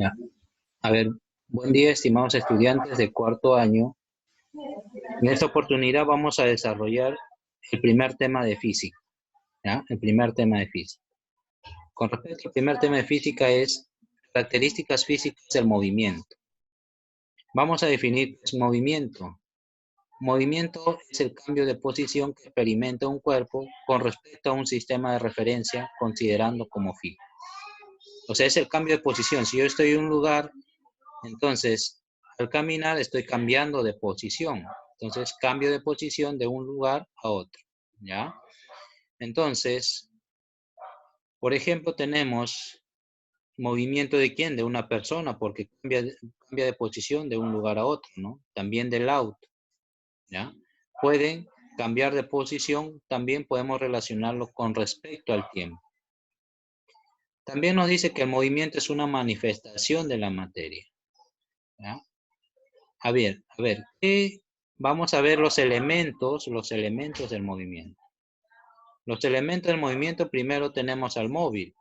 Ya. A ver, buen día, estimados estudiantes de cuarto año. En esta oportunidad vamos a desarrollar el primer tema de física, ¿ya? El primer tema de física. Con respecto al primer tema de física es características físicas del movimiento. Vamos a definir qué es movimiento. Movimiento es el cambio de posición que experimenta un cuerpo con respecto a un sistema de referencia considerando como fijo. O sea, es el cambio de posición. Si yo estoy en un lugar, entonces, al caminar estoy cambiando de posición. Entonces, cambio de posición de un lugar a otro, ¿ya? Entonces, por ejemplo, tenemos movimiento de quién? De una persona, porque cambia de posición de un lugar a otro, ¿no? También del auto, ¿ya? Pueden cambiar de posición, también podemos relacionarlo con respecto al tiempo. También nos dice que el movimiento es una manifestación de la materia, ¿ya? A ver, vamos a ver los elementos del movimiento. Los elementos del movimiento, primero tenemos al móvil,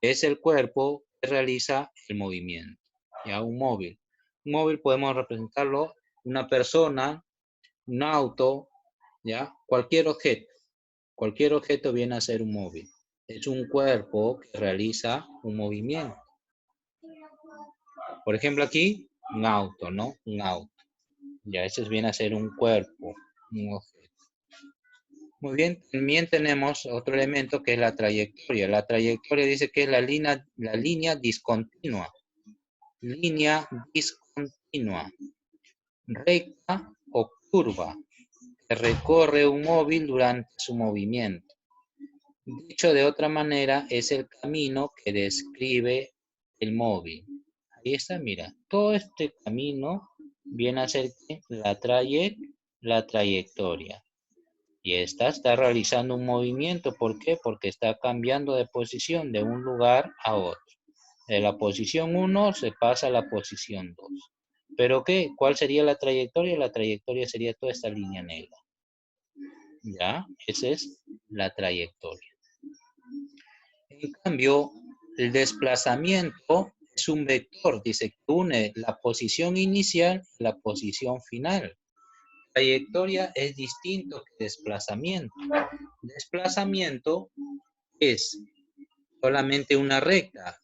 que es el cuerpo que realiza el movimiento. Ya, un móvil. Un móvil podemos representarlo una persona, un auto, ya, cualquier objeto. Cualquier objeto viene a ser un móvil. Es un cuerpo que realiza un movimiento. Por ejemplo, aquí, un auto, ¿no? Un auto. Ya, ese viene a ser un cuerpo, un objeto. Muy bien, también tenemos otro elemento que es la trayectoria. La trayectoria dice que es la línea discontinua. Línea discontinua. Recta o curva que recorre un móvil durante su movimiento. Dicho de otra manera, es el camino que describe el móvil. Ahí está, mira, todo este camino viene a ser la trayectoria. Y esta está realizando un movimiento. ¿Por qué? Porque está cambiando de posición de un lugar a otro. De la posición 1 se pasa a la posición 2. ¿Pero qué? ¿Cuál sería la trayectoria? La trayectoria sería toda esta línea negra. ¿Ya? Esa es la trayectoria. En cambio, el desplazamiento es un vector. Dice que une la posición inicial y la posición final. Trayectoria es distinto que desplazamiento. Desplazamiento es solamente una recta.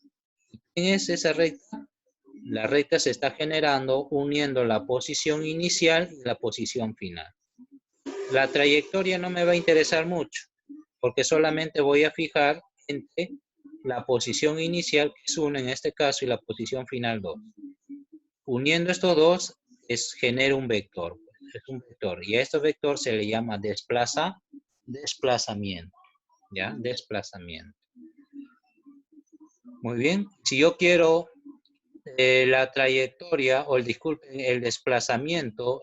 ¿Quién es esa recta? La recta se está generando uniendo la posición inicial y la posición final. La trayectoria no me va a interesar mucho, porque solamente voy a fijar entre la posición inicial, que es 1 en este caso, y la posición final 2. Uniendo estos dos, genera un vector. Es un vector. Y a este vector se le llama desplazamiento. ¿Ya? Desplazamiento. Muy bien. Si yo quiero la trayectoria, o el desplazamiento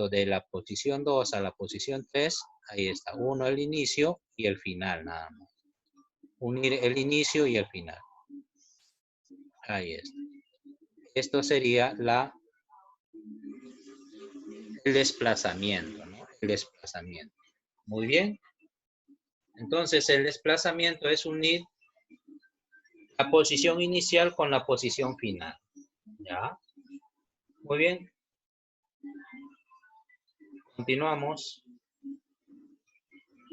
de la posición 2 a la posición 3, ahí está. Uno el inicio y el final, nada más. Unir el inicio y el final. Ahí está. Esto sería el desplazamiento, ¿no? El desplazamiento. Muy bien. Entonces, el desplazamiento es unir la posición inicial con la posición final. ¿Ya? Muy bien. Continuamos.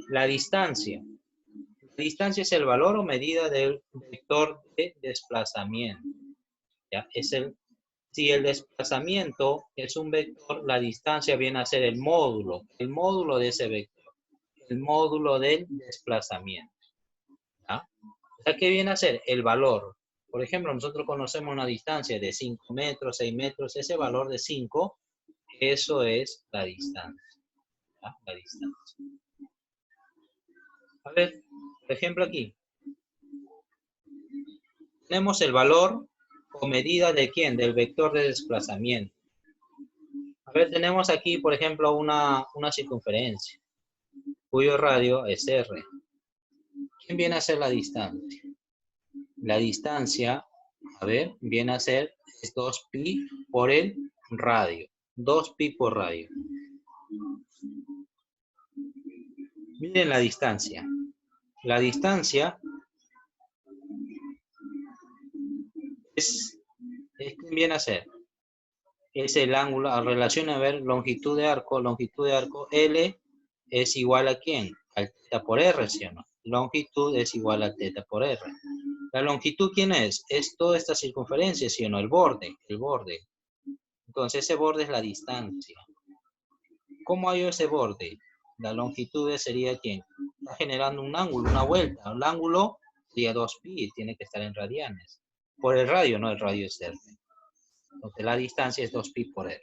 La distancia. La distancia es el valor o medida del vector de desplazamiento. ¿Ya? Si el desplazamiento es un vector, la distancia viene a ser el módulo de ese vector, el módulo del desplazamiento. ¿Ya? O sea, ¿qué viene a ser? El valor. Por ejemplo, nosotros conocemos una distancia de 5 metros, 6 metros, ese valor de 5, eso es la distancia. ¿Ya? La distancia. A ver, por ejemplo aquí. Tenemos el valor o medida de ¿quién? Del vector de desplazamiento. A ver, tenemos aquí, por ejemplo, una circunferencia, cuyo radio es R. ¿Quién viene a ser la distancia? La distancia, a ver, viene a ser 2pi por el radio. 2pi por radio. Miren la distancia. La distancia ¿qué viene a ser? Es el ángulo, a relación a ver, longitud de arco, L es igual a ¿quién? Al teta por R, ¿sí o no? Longitud es igual a teta por R. ¿La longitud quién es? Es toda esta circunferencia, ¿sí o no? El borde. Entonces ese borde es la distancia. ¿Cómo hallo ese borde? La longitud sería ¿quién? Está generando un ángulo, una vuelta. El ángulo sería 2pi, tiene que estar en radianes. Por el radio, no, el radio es R. Entonces la distancia es 2pi por R.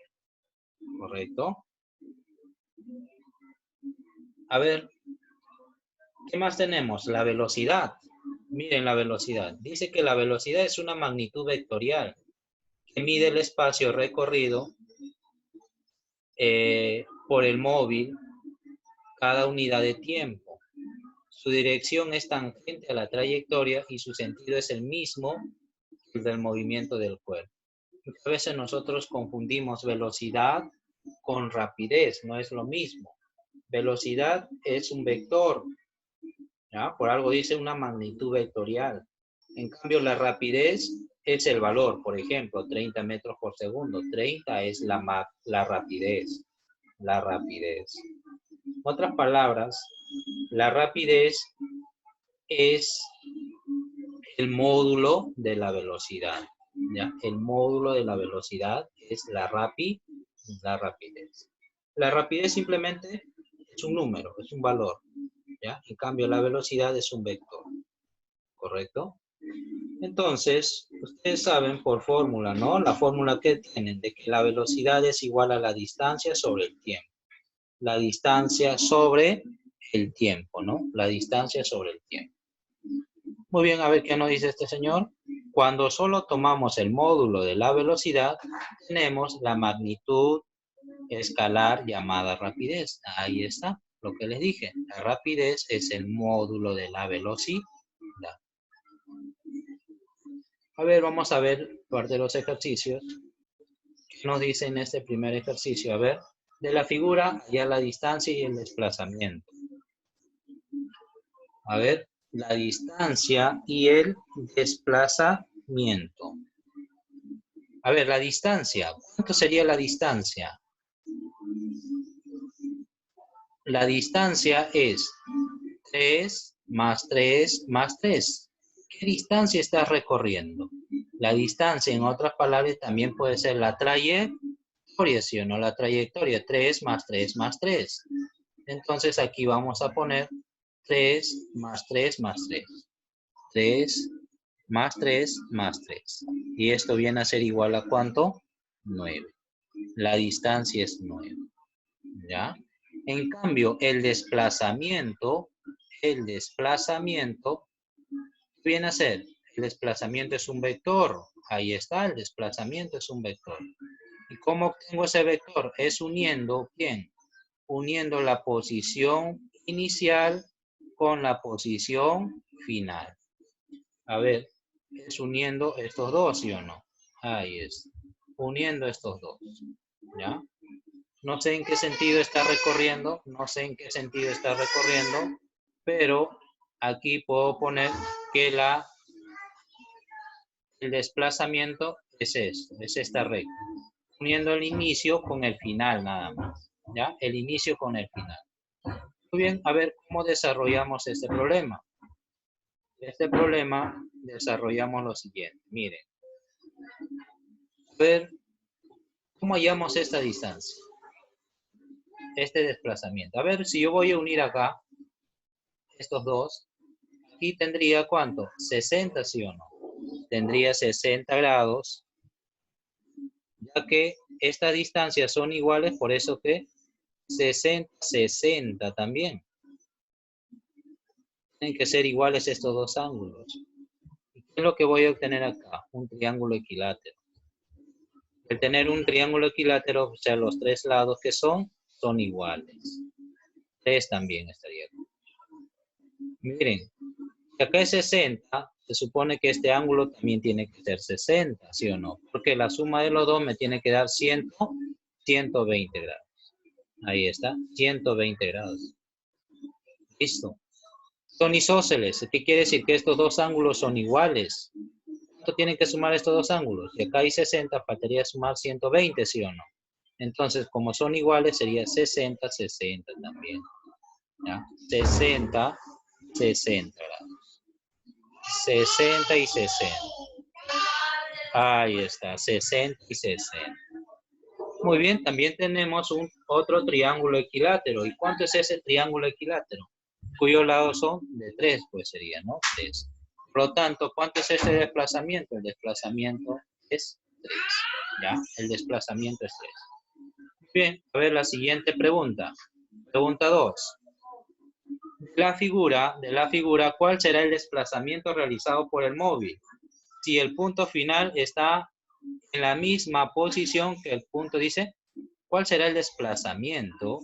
¿Correcto? A ver, ¿qué más tenemos? La velocidad. Miren la velocidad. Dice que la velocidad es una magnitud vectorial que mide el espacio recorrido por el móvil cada unidad de tiempo. Su dirección es tangente a la trayectoria y su sentido es el mismo que el del movimiento del cuerpo. A veces nosotros confundimos velocidad con rapidez, no es lo mismo. Velocidad es un vector, ¿ya? Por algo dice una magnitud vectorial. En cambio, la rapidez es el valor, por ejemplo, 30 metros por segundo. 30 es la rapidez. La rapidez. En otras palabras, la rapidez es el módulo de la velocidad, ¿ya? El módulo de la velocidad es la rapidez. La rapidez simplemente es un número, es un valor, ¿ya? En cambio, la velocidad es un vector, ¿correcto? Entonces, ustedes saben por fórmula, ¿no? La fórmula que tienen de que la velocidad es igual a la distancia sobre el tiempo. La distancia sobre el tiempo, ¿no? La distancia sobre el tiempo. Muy bien, a ver qué nos dice este señor. Cuando solo tomamos el módulo de la velocidad, tenemos la magnitud escalar llamada rapidez. Ahí está, lo que les dije. La rapidez es el módulo de la velocidad. A ver, vamos a ver parte de los ejercicios. ¿Qué nos dice en este primer ejercicio? A ver, de la figura ya la distancia y el desplazamiento. A ver, la distancia y el desplazamiento. A ver, la distancia. ¿Cuánto sería la distancia? La distancia es 3 más 3 más 3. ¿Qué distancia estás recorriendo? La distancia, en otras palabras, también puede ser la trayectoria, ¿sí o no? La trayectoria, 3 más 3 más 3. Entonces aquí vamos a poner 3 más 3 más 3. 3 más 3 más 3. Y esto viene a ser igual a ¿cuánto? 9. La distancia es 9. ¿Ya? En cambio, el desplazamiento viene a ser, el desplazamiento es un vector. Ahí está, el desplazamiento es un vector. ¿Y cómo obtengo ese vector? Es uniendo, ¿quién? Uniendo la posición inicial con la posición final. A ver, es uniendo estos dos, ¿sí o no? Ahí es. Uniendo estos dos. ¿Ya? No sé en qué sentido está recorriendo, pero aquí puedo poner que el desplazamiento es esto, es esta recta. Uniendo el inicio con el final nada más. ¿Ya? El inicio con el final. Muy bien, a ver cómo desarrollamos este problema. Este problema desarrollamos lo siguiente. Miren. A ver, ¿cómo hallamos esta distancia? Este desplazamiento. A ver, si yo voy a unir acá estos dos, aquí tendría ¿cuánto? 60, ¿sí o no? Tendría 60 grados, ya que estas distancias son iguales, por eso que 60, 60 también. Tienen que ser iguales estos dos ángulos. ¿Y qué es lo que voy a obtener acá? Un triángulo equilátero. Al tener un triángulo equilátero, o sea, los tres lados que son iguales. 3 también estaría aquí. Miren, si acá es 60, se supone que este ángulo también tiene que ser 60, ¿sí o no? Porque la suma de los dos me tiene que dar 120 grados. Ahí está, 120 grados. Listo. Son isósceles. ¿Qué quiere decir? Que estos dos ángulos son iguales. ¿Cuánto tienen que sumar estos dos ángulos? Si acá hay 60, faltaría sumar 120, ¿sí o no? Entonces, como son iguales, sería 60, 60 también. ¿Ya? 60, 60 grados. 60 y 60. Ahí está, 60 y 60. Muy bien, también tenemos otro triángulo equilátero. ¿Y cuánto es ese triángulo equilátero? Cuyos lados son de 3, pues sería, ¿no? 3. Por lo tanto, ¿cuánto es ese desplazamiento? El desplazamiento es 3. ¿Ya? El desplazamiento es 3. Bien, a ver la siguiente pregunta. Pregunta 2. De la figura, ¿cuál será el desplazamiento realizado por el móvil? Si el punto final está en la misma posición que el punto, dice, ¿cuál será el desplazamiento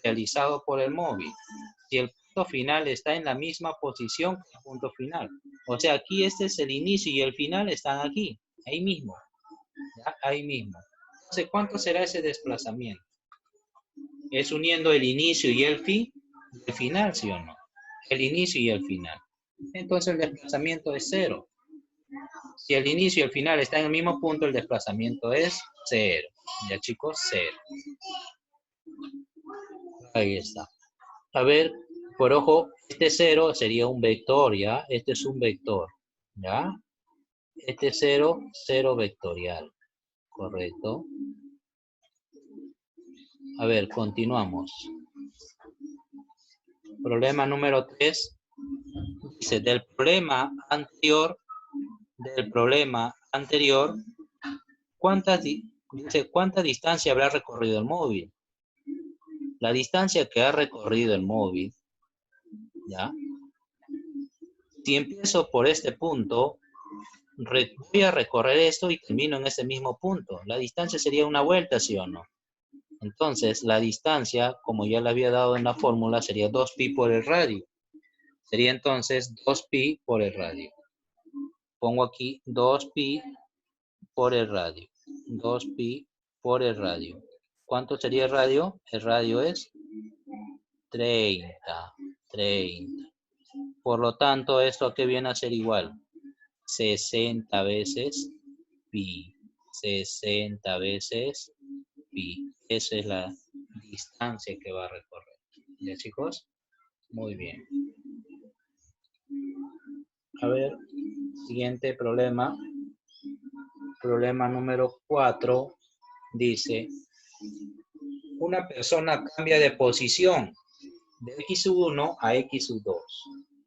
realizado por el móvil? Si el punto final está en la misma posición que el punto final. O sea, aquí este es el inicio y el final están aquí, ahí mismo. ¿Ya? Ahí mismo. Entonces, ¿cuánto será ese desplazamiento? ¿Es uniendo el inicio y el final, sí o no? El inicio y el final. Entonces el desplazamiento es 0. Si el inicio y el final están en el mismo punto, el desplazamiento es 0. Ya chicos, 0. Ahí está. A ver, por ojo, este 0 sería un vector, ¿ya? Este es un vector, ¿ya? Este 0, 0 vectorial, ¿correcto? A ver, continuamos. Problema número 3. Dice, del problema anterior, ¿cuánta distancia habrá recorrido el móvil? La distancia que ha recorrido el móvil, ¿ya? Si empiezo por este punto, voy a recorrer esto y termino en ese mismo punto. La distancia sería una vuelta, ¿sí o no? Entonces, la distancia, como ya le había dado en la fórmula, sería 2pi por el radio. Sería entonces 2pi por el radio. Pongo aquí 2pi por el radio. 2pi por el radio. ¿Cuánto sería el radio? El radio es 30. 30. Por lo tanto, ¿esto a qué viene a ser igual? 60 veces pi. 60 veces pi. Esa es la distancia que va a recorrer. ¿Ya, chicos? Muy bien. A ver, siguiente problema. Problema número 4. Dice, una persona cambia de posición de x1 a x2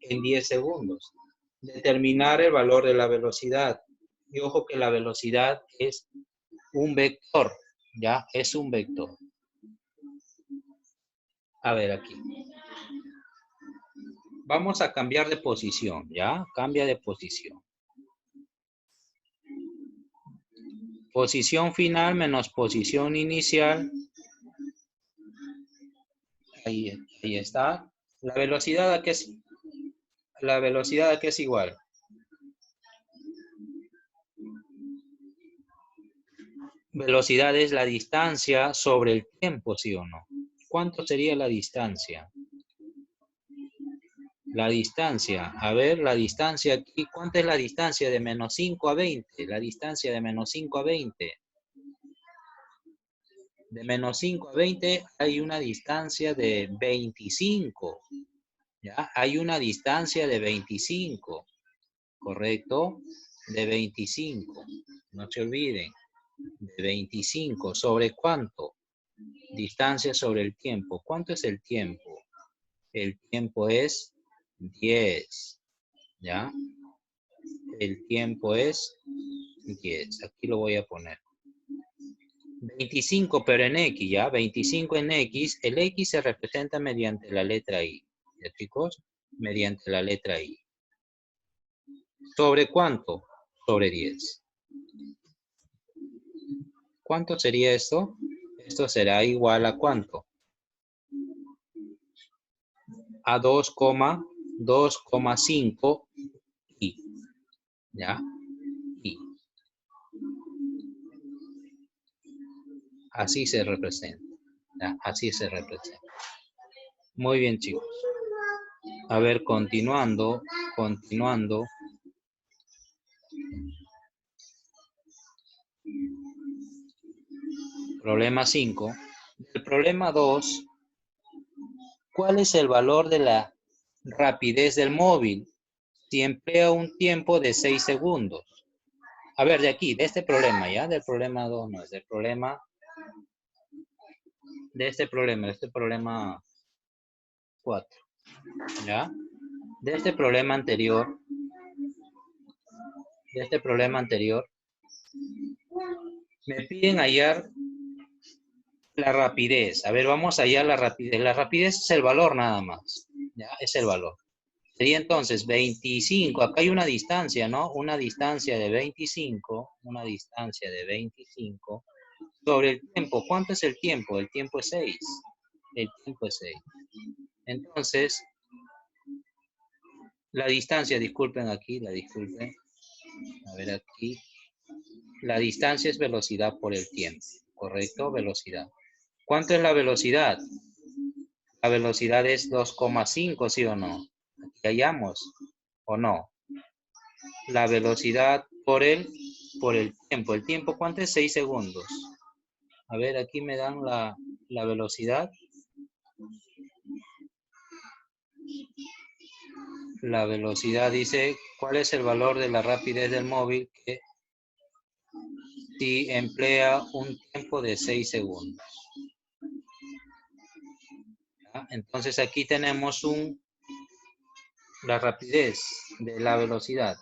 en 10 segundos. Determinar el valor de la velocidad. Y ojo que la velocidad es un vector, ¿ya? Es un vector. A ver aquí. Vamos a cambiar de posición, ¿ya? Cambia de posición. Posición final menos posición inicial. Ahí está. La velocidad a qué es igual. Velocidad es la distancia sobre el tiempo, ¿sí o no? ¿Cuánto sería la distancia? La distancia, a ver, la distancia aquí, ¿cuánta es la distancia de menos 5 a 20? La distancia de menos 5 a 20. De menos 5 a 20 hay una distancia de 25. ¿Ya? Hay una distancia de 25. ¿Correcto? De 25. No se olviden. De 25. ¿Sobre cuánto? Distancia sobre el tiempo. ¿Cuánto es el tiempo? El tiempo es 10. ¿Ya? El tiempo es 10. Aquí lo voy a poner. 25, pero en X, ¿ya? 25 en X. El X se representa mediante la letra I. ¿Ya, chicos? Mediante la letra I. ¿Sobre cuánto? Sobre 10. ¿Cuánto sería esto? Esto será igual a ¿cuánto? A 2,5 I. ¿Ya? I. Así se representa. ¿Ya? Así se representa. Muy bien, chicos. A ver, continuando. Problema 5. El problema 2. ¿Cuál es el valor de la rapidez del móvil si emplea un tiempo de 6 segundos? A ver, de aquí, de este problema, ¿ya? Del problema 2, no, es del problema... De este problema 4, ¿ya? De este problema anterior, me piden hallar la rapidez. A ver, vamos a hallar la rapidez. La rapidez es el valor nada más, ¿ya? Es el valor. Sería entonces 25, acá hay una distancia, ¿no? Una distancia de 25 sobre el tiempo. ¿Cuánto es el tiempo? El tiempo es 6. El tiempo es 6. Entonces, la distancia, disculpen aquí, a ver aquí, la distancia es velocidad por el tiempo, ¿correcto? Velocidad. ¿Cuánto es la velocidad? La velocidad es 2,5, ¿sí o no? Aquí hallamos, ¿o no? La velocidad por el tiempo. ¿El tiempo cuánto es? 6 segundos. A ver, aquí me dan la velocidad. La velocidad dice, ¿cuál es el valor de la rapidez del móvil que si emplea un tiempo de 6 segundos? ¿Ya? Entonces aquí tenemos la rapidez de la velocidad.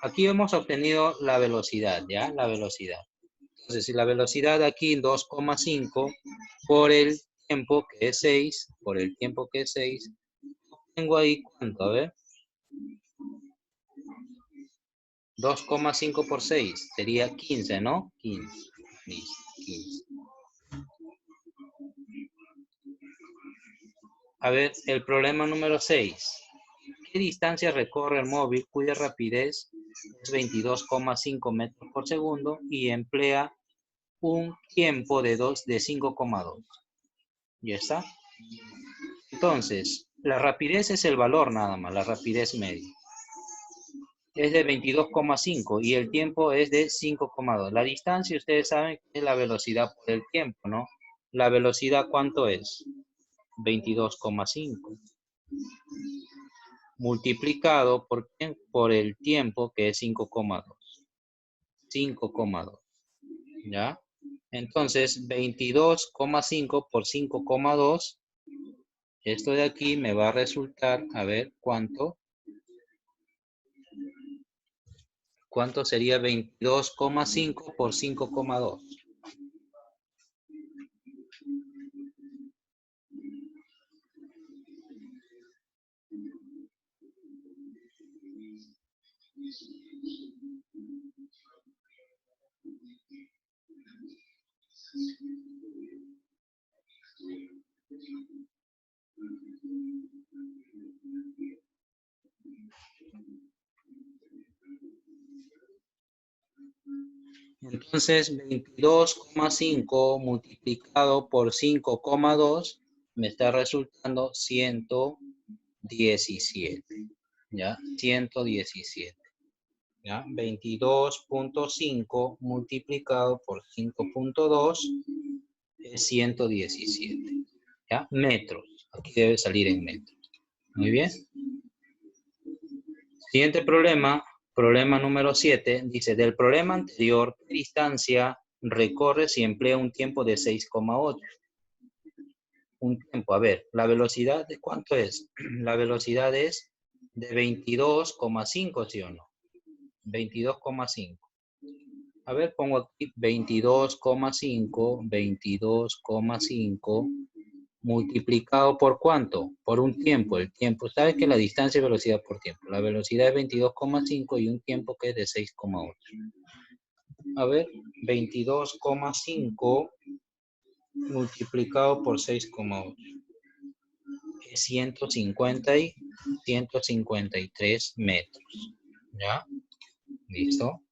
Aquí hemos obtenido la velocidad, ¿ya? La velocidad. Entonces, si la velocidad aquí 2,5 por el tiempo que es 6, tengo ahí ¿cuánto? A ver. 2,5 por 6 sería 15, ¿no? 15. Listo, 15. A ver, el problema número 6. ¿Qué distancia recorre el móvil cuya rapidez es 22,5 metros por segundo y emplea un tiempo de 5,2? ¿Ya está? Entonces, la rapidez es el valor nada más, la rapidez media. Es de 22,5 y el tiempo es de 5,2. La distancia, ustedes saben que es la velocidad por el tiempo, ¿no? La velocidad, ¿cuánto es? 22,5. Multiplicado por el tiempo, que es 5,2. 5,2. ¿Ya? Entonces, 22,5 por 5,2. Esto de aquí me va a resultar, a ver, ¿cuánto? ¿Cuánto sería 22,5 por 5,2? Entonces, 22,5 multiplicado por 5,2 me está resultando 117. ¿Ya? 117. ¿Ya? 22,5 multiplicado por 5,2 es 117. ¿Ya? Metros. Aquí debe salir en metros. Muy bien. Siguiente problema. Problema número 7, dice, del problema anterior, ¿qué distancia recorre si emplea un tiempo de 6,8? Un tiempo, a ver, la velocidad, ¿de cuánto es? La velocidad es de 22,5, ¿sí o no? 22,5. A ver, pongo aquí 22,5 multiplicado por ¿cuánto? Por un tiempo. El tiempo, ¿sabes que la distancia es velocidad por tiempo? La velocidad es 22,5 y un tiempo que es de 6,8. A ver, 22,5 multiplicado por 6,8. Es 153 metros. ¿Ya? ¿Listo?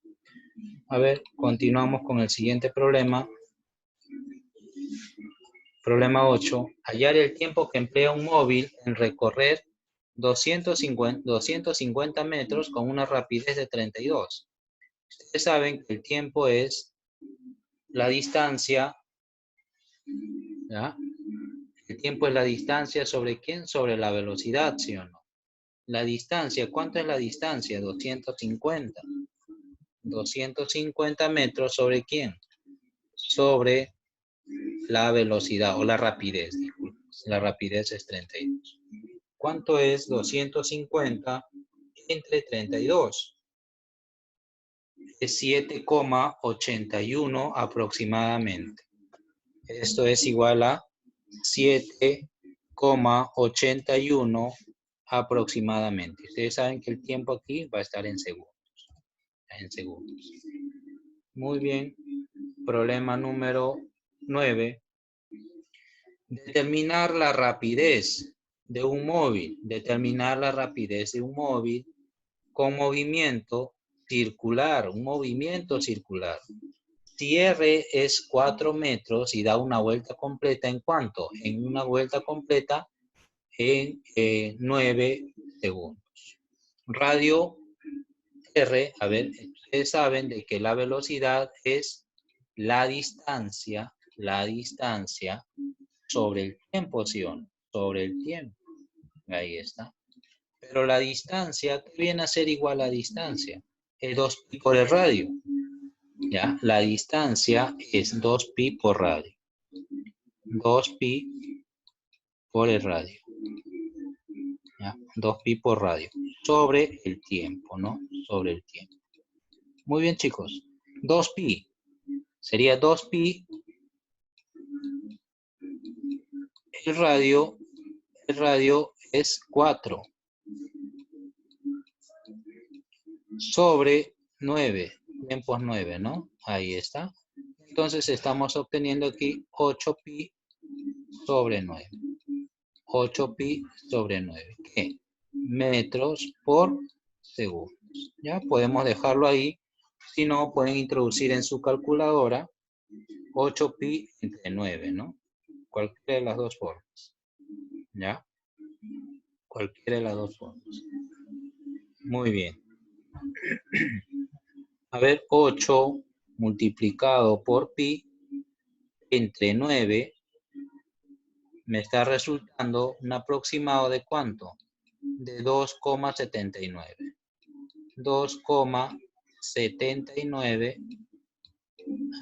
A ver, continuamos con el siguiente problema. Problema 8. Hallar el tiempo que emplea un móvil en recorrer 250 metros con una rapidez de 32. Ustedes saben que el tiempo es la distancia, ¿ya? El tiempo es la distancia sobre ¿quién? Sobre la velocidad, ¿sí o no? La distancia, ¿cuánto es la distancia? 250. 250 metros sobre ¿quién? Sobre la velocidad o la rapidez, disculpen. La rapidez es 32. ¿Cuánto es 250 entre 32? Es 7,81 aproximadamente. Esto es igual a 7,81 aproximadamente. Ustedes saben que el tiempo aquí va a estar en segundos. En segundos. Muy bien. Problema número 9. Determinar la rapidez de un móvil. Determinar la rapidez de un móvil con movimiento circular. Un movimiento circular. Si R es 4 metros y da una vuelta completa, ¿en cuánto? En una vuelta completa en 9 segundos. Radio R, a ver, ustedes saben de que la velocidad es la distancia sobre el tiempo, ¿sí o no? Sobre el tiempo. Ahí está. Pero la distancia, ¿qué viene a ser igual a distancia? Es 2pi por el radio. ¿Ya? La distancia es 2pi por radio. 2pi por el radio. ¿Ya? 2pi por radio. Sobre el tiempo, ¿no? Sobre el tiempo. Muy bien, chicos. 2pi. Sería 2pi. El radio es 4. Sobre 9. Tiempo es 9, ¿no? Ahí está. Entonces estamos obteniendo aquí 8pi sobre 9. 8pi sobre 9. ¿Qué? Metros por segundo. Ya podemos dejarlo ahí. Si no, pueden introducir en su calculadora 8pi entre 9, ¿no? Cualquiera de las dos formas. ¿Ya? Cualquiera de las dos formas. Muy bien. A ver, 8 multiplicado por pi entre 9 me está resultando un aproximado de ¿cuánto? De 2,79. 2,79.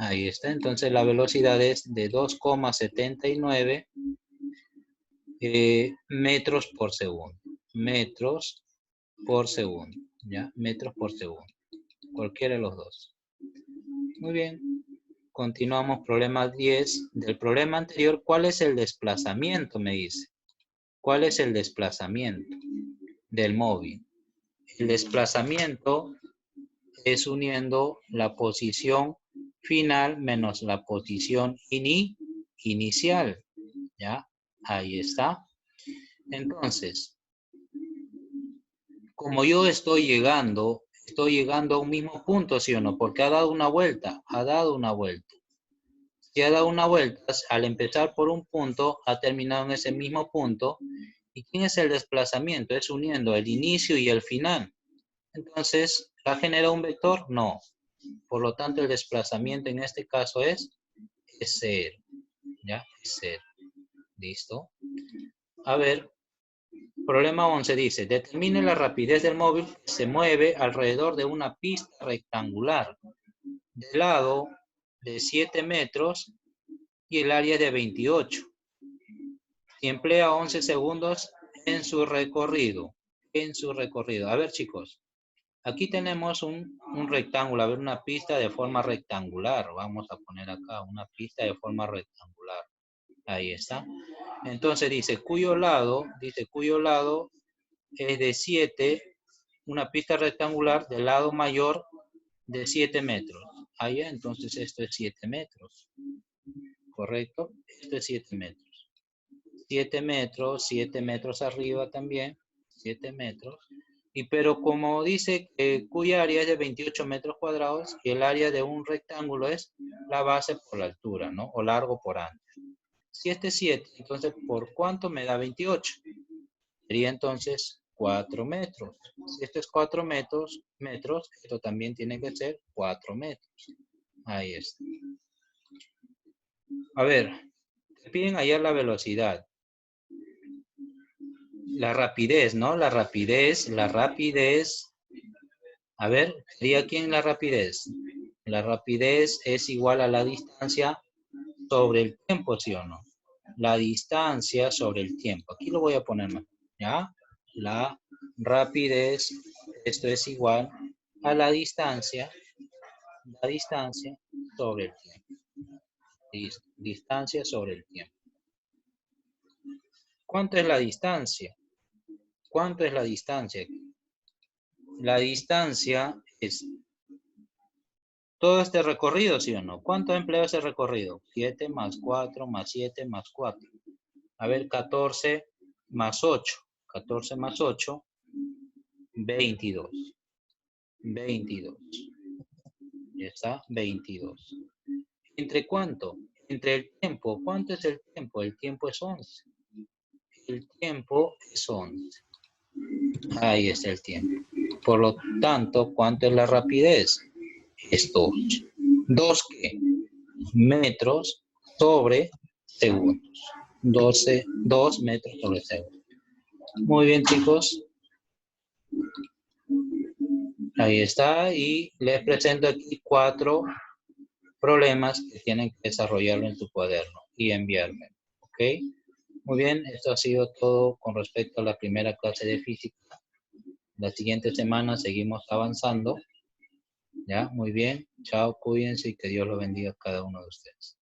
Ahí está. Entonces la velocidad es de 2,79 metros por segundo. Metros por segundo. ¿Ya? Metros por segundo. Cualquiera de los dos. Muy bien. Continuamos, problema 10. Del problema anterior, ¿cuál es el desplazamiento? Me dice. ¿Cuál es el desplazamiento del móvil? El desplazamiento es uniendo la posición final menos la posición inicial. ¿Ya? Ahí está. Entonces, como yo estoy llegando a un mismo punto, ¿sí o no? Porque ha dado una vuelta, Si ha dado una vuelta, al empezar por un punto, ha terminado en ese mismo punto. ¿Y quién es el desplazamiento? Es uniendo el inicio y el final. Entonces, ¿ha generado un vector? No. Por lo tanto, el desplazamiento en este caso es 0. ¿Ya? Es 0. ¿Listo? A ver, problema 11 dice, determine la rapidez del móvil que se mueve alrededor de una pista rectangular de lado de 7 metros y el área de 28. Y emplea 11 segundos en su recorrido. A ver, chicos, aquí tenemos un rectángulo, a ver, una pista de forma rectangular. Vamos a poner acá una pista de forma rectangular. Ahí está. Entonces dice, cuyo lado es de 7, una pista rectangular del lado mayor de 7 metros. Ahí, entonces esto es 7 metros. ¿Correcto? Esto es 7 metros. 7 metros arriba también, 7 metros. Pero como dice cuya área es de 28 metros cuadrados y el área de un rectángulo es la base por la altura, ¿no? O largo por ancho. Si este es 7, entonces ¿por cuánto me da 28? Sería entonces 4 metros. Si esto es 4 metros, esto también tiene que ser 4 metros. Ahí está. A ver, te piden hallar la velocidad. La rapidez, ¿no? La rapidez. A ver, sería aquí en la rapidez. La rapidez es igual a la distancia sobre el tiempo, ¿sí o no? La distancia sobre el tiempo. Aquí lo voy a poner más, ¿ya? La rapidez, esto es igual a la distancia sobre el tiempo. Distancia sobre el tiempo. ¿Cuánto es la distancia? ¿Cuánto es la distancia? La distancia es todo este recorrido, ¿sí o no? ¿Cuánto ha empleado ese recorrido? 7 más 4 más 7 más 4. A ver, 14 más 8. 14 más 8, 22. 22. Ya está, 22. ¿Entre cuánto? Entre el tiempo. ¿Cuánto es el tiempo? El tiempo es 11. El tiempo es 11. Ahí está el tiempo. Por lo tanto, ¿cuánto es la rapidez? Es 2. ¿2 qué? Metros sobre segundos. 2 metros sobre segundo. Muy bien, chicos. Ahí está. Y les presento aquí 4 problemas que tienen que desarrollarlo en tu cuaderno y enviarme. ¿Ok? Muy bien, esto ha sido todo con respecto a la primera clase de física. La siguiente semana seguimos avanzando. ¿Ya? Muy bien. Chao, cuídense y que Dios los bendiga a cada uno de ustedes.